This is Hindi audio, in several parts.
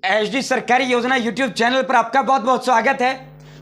एचडी सरकारी योजना यूट्यूब चैनल पर आपका बहुत बहुत स्वागत है।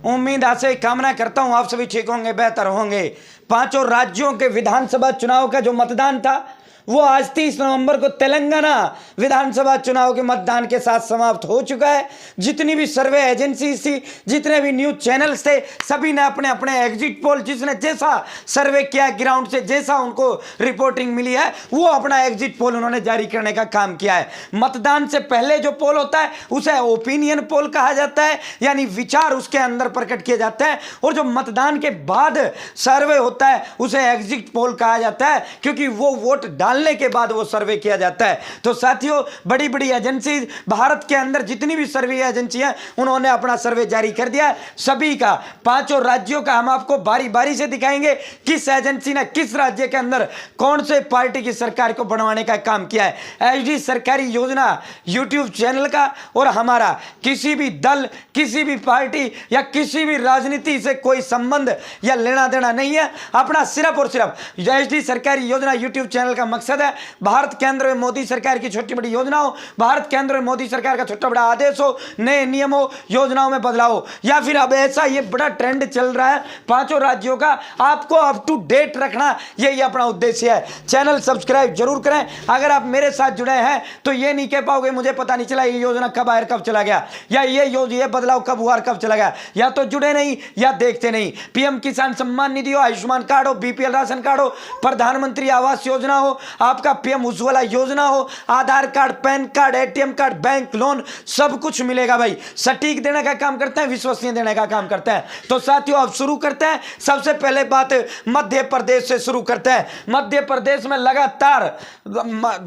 उम्मीद आशा कामना करता हूं आप सभी ठीक होंगे, बेहतर होंगे। पांचों राज्यों के विधानसभा चुनाव का जो मतदान था वो आज 30 नवंबर को तेलंगाना विधानसभा चुनाव के मतदान के साथ समाप्त हो चुका है। जितनी भी सर्वे एजेंसी थी, जितने भी न्यूज चैनल्स थे, सभी ने अपने अपने एग्जिट पोल, जिसने जैसा सर्वे किया ग्राउंड से, जैसा उनको रिपोर्टिंग मिली है, वो अपना एग्जिट पोल उन्होंने जारी करने का काम किया है। मतदान से पहले जो पोल होता है उसे ओपिनियन पोल कहा जाता है, यानी विचार उसके अंदर प्रकट किए जाते हैं। और जो मतदान के बाद सर्वे होता है उसे एग्जिट पोल कहा जाता है, क्योंकि वो वोट डालने के बाद वो सर्वे किया जाता है। तो साथियों, बड़ी बड़ी एजेंसी भारत के अंदर जितनी भी सर्वे एजेंसी हैं उन्होंने अपना सर्वे जारी कर दिया है। सभी का, पांचों राज्यों का हम आपको बारी बारी से दिखाएंगे किस एजेंसी ने किस राज्य के अंदर कौन से पार्टी की सरकार को बनवाने का काम किया है। एचडी सरकारी योजना यूट्यूब चैनल का और हमारा किसी भी दल, किसी भी पार्टी या किसी भी राजनीति से कोई संबंध या लेना देना नहीं है। अपना सिर्फ और सिर्फ एचडी सरकारी योजना यूट्यूब चैनल का मकसद है भारत केंद्र में मोदी सरकार की छोटी बड़ी योजना हो, भारत केंद्र में मोदी सरकार का छोटा बड़ा आदेश हो, नए नियम हो, योजनाओं में बदलाव हो, या फिर अब ऐसा ये बड़ा ट्रेंड चल रहा है पांचों राज्यों का, आपको अप टू डेट रखना, यही अपना उद्देश्य है। चैनल सब्सक्राइब जरूर करें। अगर आप मेरे साथ जुड़े हैं तो ये नहीं कह पाओगे मुझे पता नहीं चला ये योजना कब आया कब चला गया, या ये बदलाव कब हुआ कब चला गया। या तो जुड़े नहीं या देखते नहीं। पीएम किसान सम्मान निधि हो, आयुष्मान कार्ड हो, बीपीएल राशन कार्ड हो, प्रधानमंत्री आवास योजना हो, आपका पीएम उज्ज्वला योजना हो, Aadhaar card, PAN card, ATM card, bank loan, सब कुछ मिलेगा भाई। सटीक देने का काम करते हैं, विश्वसनीय देने का काम करते हैं। तो साथियों, अब शुरू करते हैं। सबसे पहले बात मध्य प्रदेश से शुरू करते हैं। मध्य प्रदेश में लगातार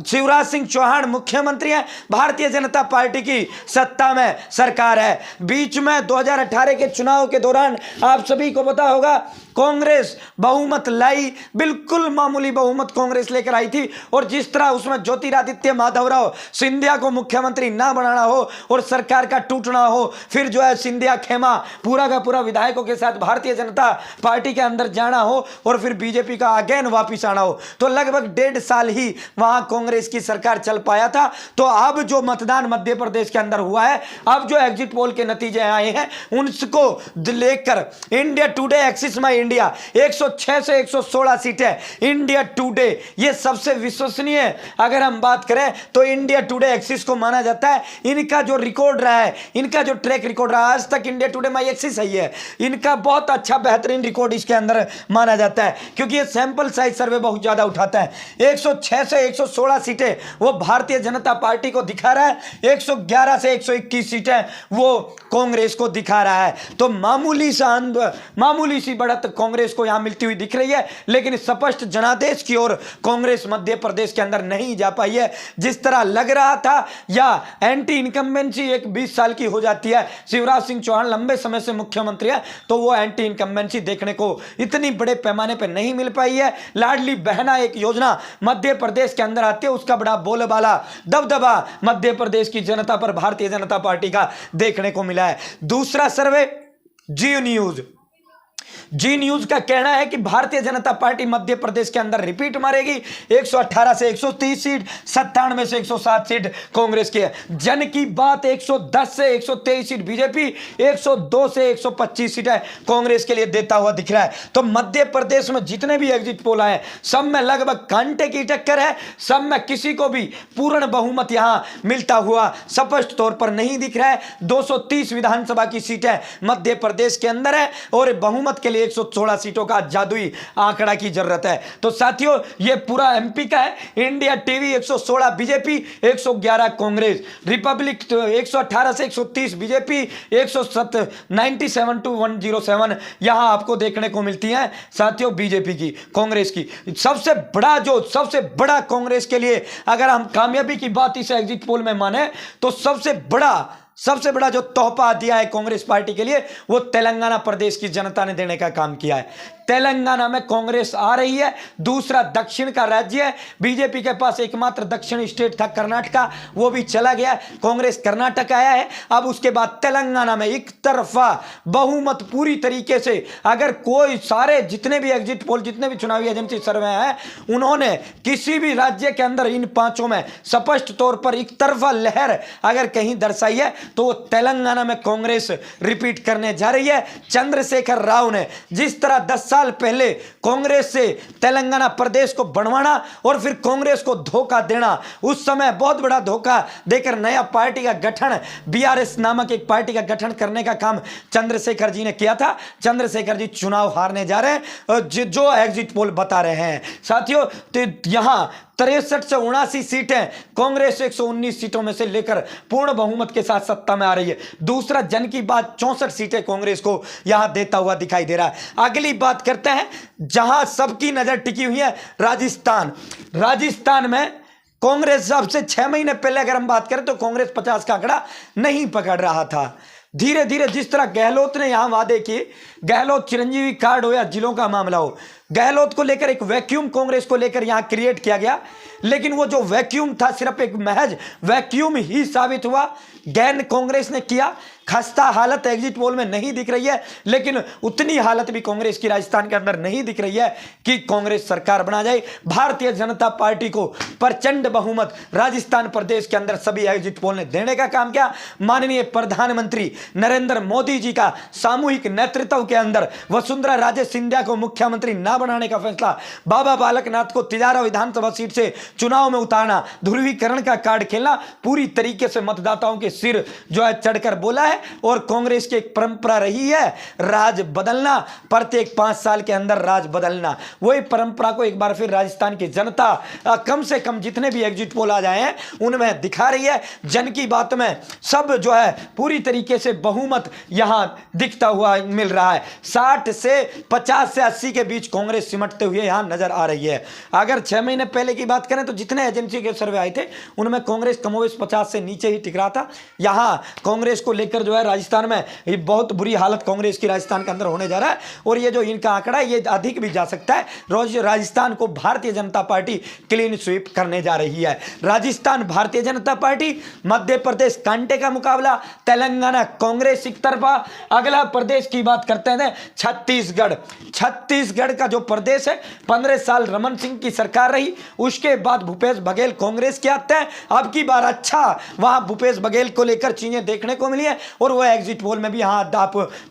शिवराज सिंह चौहान मुख्यमंत्री हैं, भारतीय जनता पार्टी की सत्ता में सरकार है। बीच में 2018 के चुनाव के दौरान आप सभी को पता होगा कांग्रेस बहुमत लाई, बिल्कुल मामूली बहुमत कांग्रेस लेकर आई थी। और जिस तरह उसमें ज्योतिरादित्य माधवराव सिंधिया को मुख्यमंत्री ना बनाना हो और सरकार का टूटना हो, फिर जो है सिंधिया खेमा पूरा का पूरा विधायकों के साथ भारतीय जनता पार्टी के अंदर जाना हो और फिर बीजेपी का अगेन वापिस आना हो, तो लगभग 1.5 साल ही वहां कांग्रेस की सरकार चल पाया था। तो अब जो मतदान मध्य प्रदेश के अंदर हुआ है, अब जो एग्जिट पोल के नतीजे आए हैं उनको लेकर इंडिया टुडे, एक्सिस माई इंडिया, 106 से 116 सीटें इंडिया टुडे, ये सबसे विश्वसनीय, अगर हम बात करें तो इंडिया टुडे एक्सिस को माना जाता है। इनका जो रिकॉर्ड रहा है, इनका जो ट्रैक रिकॉर्ड रहा है, आज तक इंडिया टुडे माई एक्सिस है, ये इनका बहुत अच्छा बेहतरीन रिकॉर्ड इसके अंदर माना जाता है, क्योंकि ये सैंपल साइज सर्वे बहुत ज्यादा उठाता है। 106 से 116 सीटें वो भारतीय जनता पार्टी को दिखा रहा है, 111 से 121 सीटें वो कांग्रेस को दिखा रहा है। तो मामूली सी बढ़त कांग्रेस को यहां मिलती हुई दिख रही है, लेकिन स्पष्ट जनादेश की ओर कांग्रेस मध्य प्रदेश के अंदर नहीं जा पाई है जिस तरह लग रहा था। या एंटी इनकम्बेंसी एक 20 साल की हो जाती है, शिवराज सिंह चौहान लंबे समय से मुख्यमंत्री है, तो वो एंटी इनकम्बेंसी देखने को इतनी बड़े पैमाने पर नहीं मिल पाई है। लाडली बहना एक योजना मध्य प्रदेश के अंदर आती है, उसका बड़ा बोलबाला दबदबा मध्य प्रदेश की जनता पर भारतीय जनता पार्टी का देखने को मिला है। दूसरा सर्वे जी न्यूज का कहना है कि भारतीय जनता पार्टी मध्य प्रदेश के अंदर रिपीट मारेगी। 118 से 130 सीट, 97 से 107 सीट कांग्रेस की है। जन की बात 110 से 123 सीट बीजेपी, 102 से 125 सीट है कांग्रेस के लिए देता हुआ दिख रहा है। तो मध्य प्रदेश में जितने भी एग्जिट पोल आए सब में लगभग कांटे की टक्कर है, सब में किसी को भी पूर्ण बहुमत यहां मिलता हुआ स्पष्ट तौर पर नहीं दिख रहा है। 230 विधानसभा की सीटें मध्य प्रदेश के अंदर है और बहुमत के लिए 116 सीटों का जादुई आंकड़ा की जरूरत है। तो साथियों, ये पूरा एमपी का है। India TV 116 BJP, 111 Congress, Republic 118 से 130 बीजेपी, 97 to 107 यहां आपको देखने को मिलती है साथियों बीजेपी की, कांग्रेस की। सबसे बड़ा कांग्रेस के लिए अगर हम कामयाबी की बात इस एग्जिट पोल में माने तो सबसे बड़ा सबसे बड़ा जो तोहफा दिया है कांग्रेस पार्टी के लिए वो तेलंगाना प्रदेश की जनता ने देने का काम किया है। तेलंगाना में कांग्रेस आ रही है, दूसरा दक्षिण का राज्य है। बीजेपी के पास एकमात्र दक्षिण स्टेट था कर्नाटका, वो भी चला गया, कांग्रेस कर्नाटक आया है। अब उसके बाद तेलंगाना में एक तरफा बहुमत पूरी तरीके से, अगर कोई सारे जितने भी एग्जिट पोल, जितने भी चुनावी एजेंसी सर्वे हैं, उन्होंने किसी भी राज्य के अंदर इन पांचों में स्पष्ट तौर पर एक तरफा लहर अगर कहीं दर्शाई है तो तेलंगाना में कांग्रेस रिपीट करने जा रही है। चंद्रशेखर राव ने जिस तरह 10 साल पहले कांग्रेस से तेलंगाना प्रदेश को बनवाना और फिर कांग्रेस को धोखा देना, उस समय बहुत बड़ा धोखा देकर नया पार्टी का गठन, बीआरएस नामक एक पार्टी का गठन करने का काम चंद्रशेखर जी ने किया था। चंद्रशेखर जी चुनाव हारने जा रहे हैं, जो एग्जिट पोल बता रहे हैं साथियों। तो यहां 63 से 79 सीटें कांग्रेस 119 सीटों में से लेकर पूर्ण बहुमत के साथ सत्ता में आ रही है। दूसरा जन की बात 64 सीटें कांग्रेस को यहां देता हुआ दिखाई दे रहा है। अगली बात करते हैं जहां सबकी नजर टिकी हुई है, राजस्थान। राजस्थान में कांग्रेस अब से 6 महीने पहले अगर हम बात करें तो कांग्रेस 50 का आंकड़ा नहीं पकड़ रहा था। धीरे धीरे जिस तरह गहलोत ने यहां वादे किए, गहलोत चिरंजीवी कार्ड हो या जिलों का मामला हो, गहलोत को लेकर एक वैक्यूम कांग्रेस को लेकर यहां क्रिएट किया गया, लेकिन वो जो वैक्यूम था सिर्फ एक महज वैक्यूम ही साबित हुआ। गैन कांग्रेस ने किया, खस्ता हालत एग्जिट पोल में नहीं दिख रही है, लेकिन उतनी हालत भी कांग्रेस की राजस्थान के अंदर नहीं दिख रही है कि कांग्रेस सरकार बना जाए। भारतीय जनता पार्टी को प्रचंड बहुमत राजस्थान प्रदेश के अंदर सभी एग्जिट पोल ने देने का काम किया। माननीय प्रधानमंत्री नरेंद्र मोदी जी का सामूहिक नेतृत्व के अंदर वसुंधरा राजे सिंधिया को मुख्यमंत्री ना बनाने का फैसला, बाबा बालकनाथ को तिजारा विधानसभा सीट से चुनाव में उतारना, ध्रुवीकरण का कार्ड खेलना, पूरी तरीके से मतदाताओं के सिर जो है चढ़कर बोला है। और कांग्रेस की एक परंपरा रही है राज बदलना, प्रत्येक 5 साल के अंदर राज बदलना। वही परंपरा को एक बार फिर राजस्थान की जनता कम से कम जितने भी एग्जिट पोल आ जाए हैं उनमें दिखा रही है। जन की बात में सब जो है पूरी तरीके से बहुमत यहां दिखता हुआ मिल रहा है। 60 से 50 से 80 के बीच कांग्रेस सिमटते हुए यहां नजर आ रही है। अगर 6 महीने पहले की बात करें तो जितने एजेंसी के सर्वे आए थे उनमें कांग्रेस कमोवेश 50 से नीचे ही टिक रहा था। यहां कांग्रेस को लेकर जो है राजस्थान में ये बहुत बुरी हालत कांग्रेस की राजस्थान के अंदर होने जा रहा है, और ये जो इनका आंकड़ा है ये अधिक भी जा सकता है। रोज राजस्थान को Bharatiya Janata party clean sweep करने जा रही है। राजस्थान भारतीय जनता पार्टी, मध्य प्रदेश कांटे का मुकाबला, तेलंगाना कांग्रेस एक तरफा। अगला प्रदेश की बात करते हैं छत्तीसगढ़। छत्तीसगढ़ का जो प्रदेश है 15 साल रमन सिंह की सरकार रही, उसके बाद भूपेश बघेल कांग्रेस के आते हैं। अब की बार अच्छा वहां भूपेश बघेल को लेकर चीजें देखने को मिली है और वह एग्जिट पोल में भी हाथ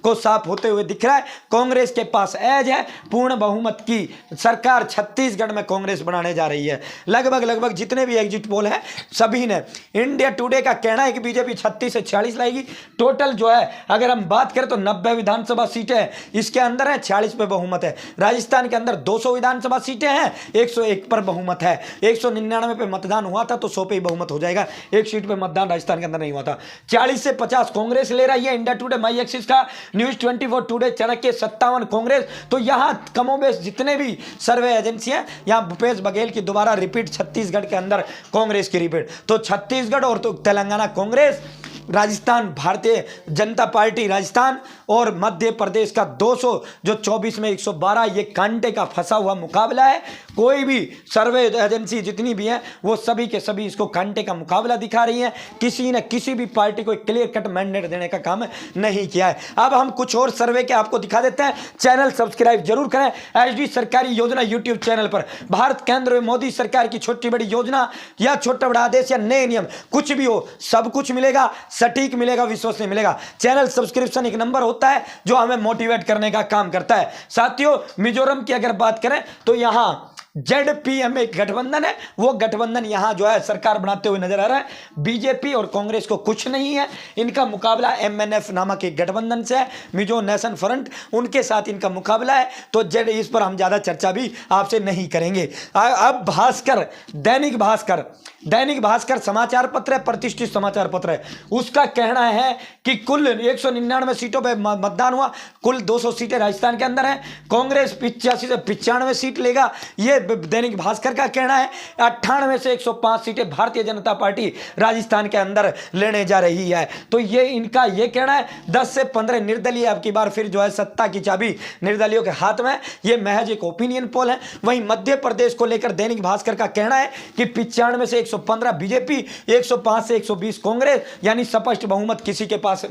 को साफ होते हुए दिख रहा है। कांग्रेस के पास एज है, पूर्ण बहुमत की सरकार छत्तीसगढ़ में कांग्रेस बनाने जा रही है। लगभग जितने भी एग्जिट पोल हैं सभी ने, इंडिया टुडे का कहना है कि बीजेपी 36 से 46 लाएगी। टोटल जो है अगर हम बात करें तो 90 विधानसभा सीटें इसके अंदर है, 46 पे बहुमत है। राजस्थान के अंदर 200 विधानसभा सीटें हैं, 101 पर बहुमत है। 199 पे मतदान हुआ था तो 100 पे ही बहुमत हो जाएगा। एक सीट पे मतदान राजस्थान के अंदर नहीं हुआ था। 40 से 50 कांग्रेस ले रही है। इंडिया टुडे, माई एक्सिस का, न्यूज 24 टुडे, चाणक्य 57 कांग्रेस। तो यहां कमोबेश जितने भी सर्वे एजेंसी हैं यहां भूपेश बघेल की दोबारा रिपीट, छत्तीसगढ़ के अंदर कांग्रेस की रिपीट। तो छत्तीसगढ़ और तो तेलंगाना कांग्रेस, राजस्थान भारतीय जनता पार्टी राजस्थान, और मध्य प्रदेश का 200 जो 24 में 112, ये कांटे का फंसा हुआ मुकाबला है। कोई भी सर्वे एजेंसी जितनी भी हैं वो सभी के सभी इसको कांटे का मुकाबला दिखा रही हैं। किसी ने किसी भी पार्टी को क्लियर कट मैंडेट देने का काम नहीं किया है। अब हम कुछ और सर्वे के आपको दिखा देते हैं। चैनल सब्सक्राइब जरूर करें। एचडी सरकारी योजना यूट्यूब चैनल पर भारत केंद्र में मोदी सरकार की छोटी बड़ी योजना या छोटा बड़ा आदेश या नए नियम कुछ भी हो, सब कुछ मिलेगा, सटीक मिलेगा, विश्वसनीय मिलेगा। चैनल सब्सक्रिप्शन एक नंबर होता है जो हमें मोटिवेट करने का काम करता है। साथियों, मिजोरम की अगर बात करें तो यहां जेडपीएम एक गठबंधन है, वो गठबंधन यहां जो है सरकार बनाते हुए नजर आ रहा है। बीजेपी और कांग्रेस को कुछ नहीं है, इनका मुकाबला एमएनएफ नामक एक गठबंधन से है, मिजो नेशन फ्रंट, उनके साथ इनका मुकाबला है। तो जेड इस पर हम ज्यादा चर्चा भी आपसे नहीं करेंगे। अब भास्कर, दैनिक भास्कर समाचार पत्र है, प्रतिष्ठित समाचार पत्र है। उसका कहना है कि कुल 199 सीटों पर मतदान हुआ, कुल 200 सीटें राजस्थान के अंदर हैं। कांग्रेस 85 से 95 सीट लेगा, ये दैनिक भास्कर का कहना है 98 से 105 सीटें भारतीय जनता पार्टी राजस्थान के अंदर लेने जा रही है। तो ये इनका ये कहना है 10 से 15 निर्दलीय अब की बार फिर जो है सत्ता की चाबी निर्दलीयों के हाथ में। ये महज एक ओपिनियन पोल है। वहीं मध्य प्रदेश को लेकर दैनिक भास्कर का कहना है कि 95 से 115 बीजेपी, 105 से 120 कांग्रेस, यानी स्पष्ट बहुमत किसी के पास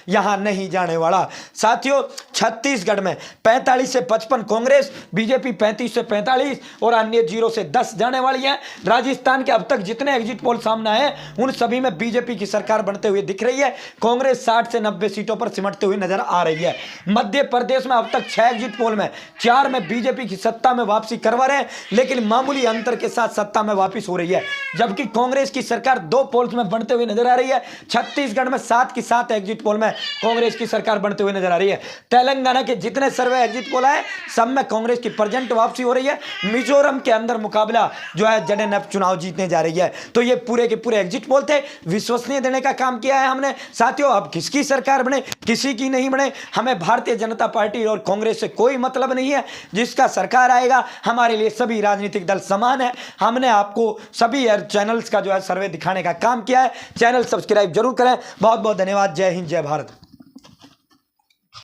यहां नहीं जाने वाला। साथियों, छत्तीसगढ़ में 45 से 55 कांग्रेस, बीजेपी 35 से 45 और अन्य 0 से 10 जाने वाली है। राजस्थान के अब तक जितने एग्जिट पोल सामने आए उन सभी में बीजेपी की सरकार बनते हुए दिख रही है। कांग्रेस 60 से 90 सीटों पर सिमटते हुए नजर आ रही है। मध्य प्रदेश में अब तक 6 एग्जिट पोल में 4 में बीजेपी की सत्ता में वापसी करवा रहे हैं, लेकिन मामूली अंतर के साथ सत्ता में वापस हो रही है। जबकि कांग्रेस की सरकार 2 पोल्स में बनते हुए नजर आ रही है। छत्तीसगढ़ में 7 की 7 एग्जिट पोल में कांग्रेस की सरकार बनते हुए नजर आ रही है। तेलंगाना के जितने सर्वे एग्जिट पोल है सब में कांग्रेस की प्रेजेंट वापसी हो रही है। मिजोरम के अंदर मुकाबला जो है जेडएनएफ चुनाव जीतने जा रही है। तो ये पूरे के पूरे एग्जिट पोल थे, विश्वसनीय देने का काम किया है हमने। साथियों, अब किसकी सरकार बने किसी की नहीं बने, हमें भारतीय जनता पार्टी और कांग्रेस से कोई मतलब नहीं है। जिसका सरकार आएगा हमारे लिए सभी राजनीतिक दल समान है। हमने आपको सभी चैनल्स का जो है सर्वे दिखाने का काम किया है। चैनल सब्सक्राइब जरूर करें। बहुत बहुत धन्यवाद। जय हिंद, जय भारत।